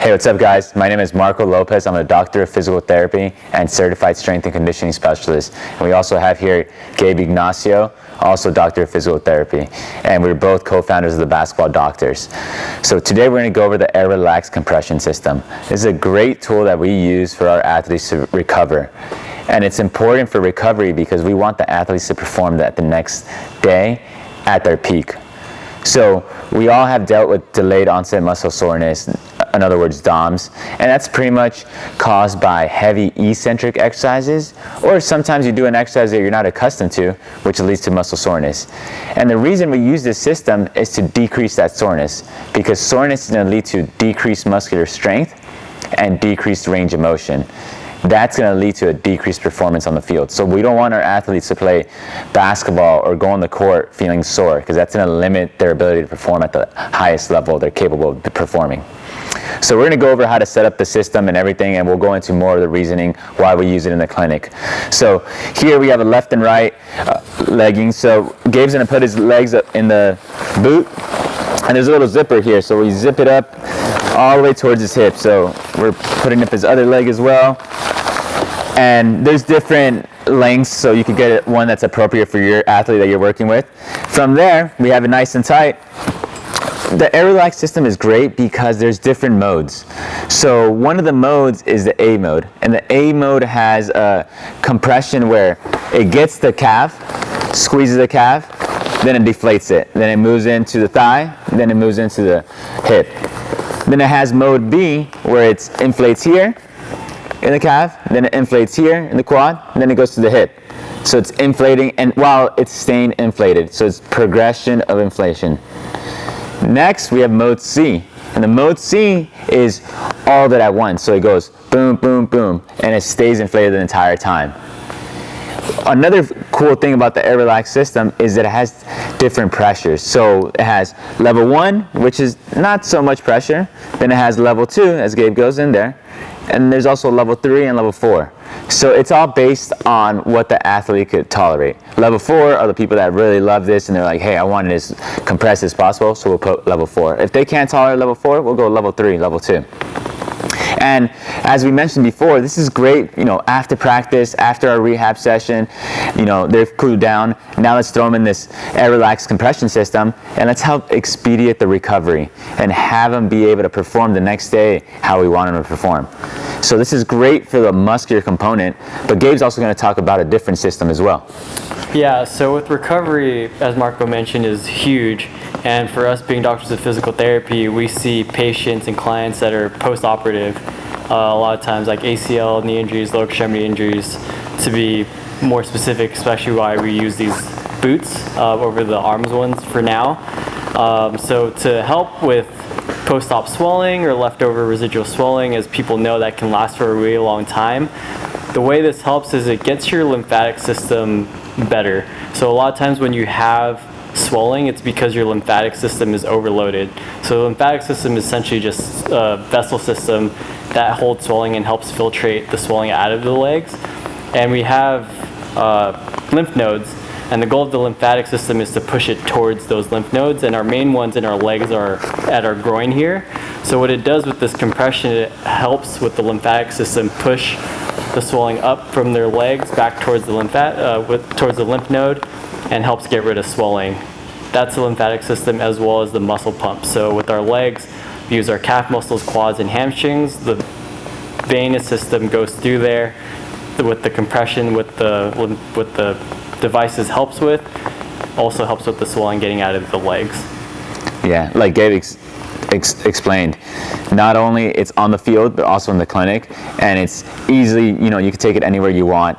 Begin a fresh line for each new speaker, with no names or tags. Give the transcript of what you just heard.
Hey, what's up guys? My name is Marco Lopez. I'm a doctor of physical therapy and certified strength and conditioning specialist. And we also have here Gabe Ignacio, also doctor of physical therapy. And we're both co-founders of the Basketball Doctors. So today we're going to go over the Air Relax compression system. This is a great tool that we use for our athletes to recover. And it's important for recovery because we want the athletes to perform that the next day at their peak. So we all have dealt with delayed onset muscle soreness, in other words, DOMS, and that's pretty much caused by heavy eccentric exercises, or sometimes you do an exercise that you're not accustomed to, which leads to muscle soreness. And the reason we use this system is to decrease that soreness, because soreness is going to lead to decreased muscular strength and decreased range of motion. That's going to lead to a decreased performance on the field. So we don't want our athletes to play basketball or go on the court feeling sore, because that's going to limit their ability to perform at the highest level they're capable of performing. So we're going to go over how to set up the system and everything, and we'll go into more of the reasoning why we use it in the clinic. So here we have a left and right legging. So Gabe's going to put his legs up in the boot, and there's a little zipper here. So we zip it up all the way towards his hip. So we're putting up his other leg as well. And there's different lengths, so you can get one that's appropriate for your athlete that you're working with. From there, we have it nice and tight. The Air Relax system is great because there's different modes. So one of the modes is the A mode, and the A mode has a compression where it gets the calf, squeezes the calf, then it deflates it. Then it moves into the thigh, then it moves into the hip. Then it has mode B where it inflates here in the calf, then it inflates here in the quad, and then it goes to the hip. So it's inflating, and while it's staying inflated, so it's progression of inflation. Next, we have mode C, and the mode C is all that at once. So it goes boom, boom, boom, and it stays inflated the entire time. Another cool thing about the Air Relax system is that it has different pressures. So it has level 1, which is not so much pressure. Then it has level 2, as Gabe goes in there. And there's also level 3 and level 4. So it's all based on what the athlete could tolerate. Level 4 are the people that really love this and they're like, hey, I want it as compressed as possible, so we'll put level 4. If they can't tolerate level 4, we'll go level 3, level 2. And as we mentioned before, this is great, after practice, after our rehab session, they've cooled down. Now let's throw them in this Air Relax compression system, and let's help expedite the recovery and have them be able to perform the next day how we want them to perform. So this is great for the muscular component, but Gabe's also going to talk about a different system as well.
Yeah, so with recovery, as Marco mentioned, is huge. And for us being doctors of physical therapy, we see patients and clients that are post-operative, a lot of times like ACL, knee injuries, lower extremity injuries, to be more specific, especially why we use these boots over the arms ones for now. So to help with post-op swelling or leftover residual swelling, as people know that can last for a really long time, the way this helps is it gets your lymphatic system better. So a lot of times when you have swelling, it's because your lymphatic system is overloaded. So the lymphatic system is essentially just a vessel system that holds swelling and helps filtrate the swelling out of the legs. And we have lymph nodes, and the goal of the lymphatic system is to push it towards those lymph nodes, and our main ones in our legs are at our groin here. So what it does with this compression, it helps with the lymphatic system push the swelling up from their legs back towards the towards the lymph node, and helps get rid of swelling. That's the lymphatic system as well as the muscle pump. So with our legs, we use our calf muscles, quads, and hamstrings. The venous system goes through there with the compression, with the devices helps with, also helps with the swelling getting out of the legs.
Yeah, like Gabe explained, not only it's on the field, but also in the clinic, and it's easily, you can take it anywhere you want.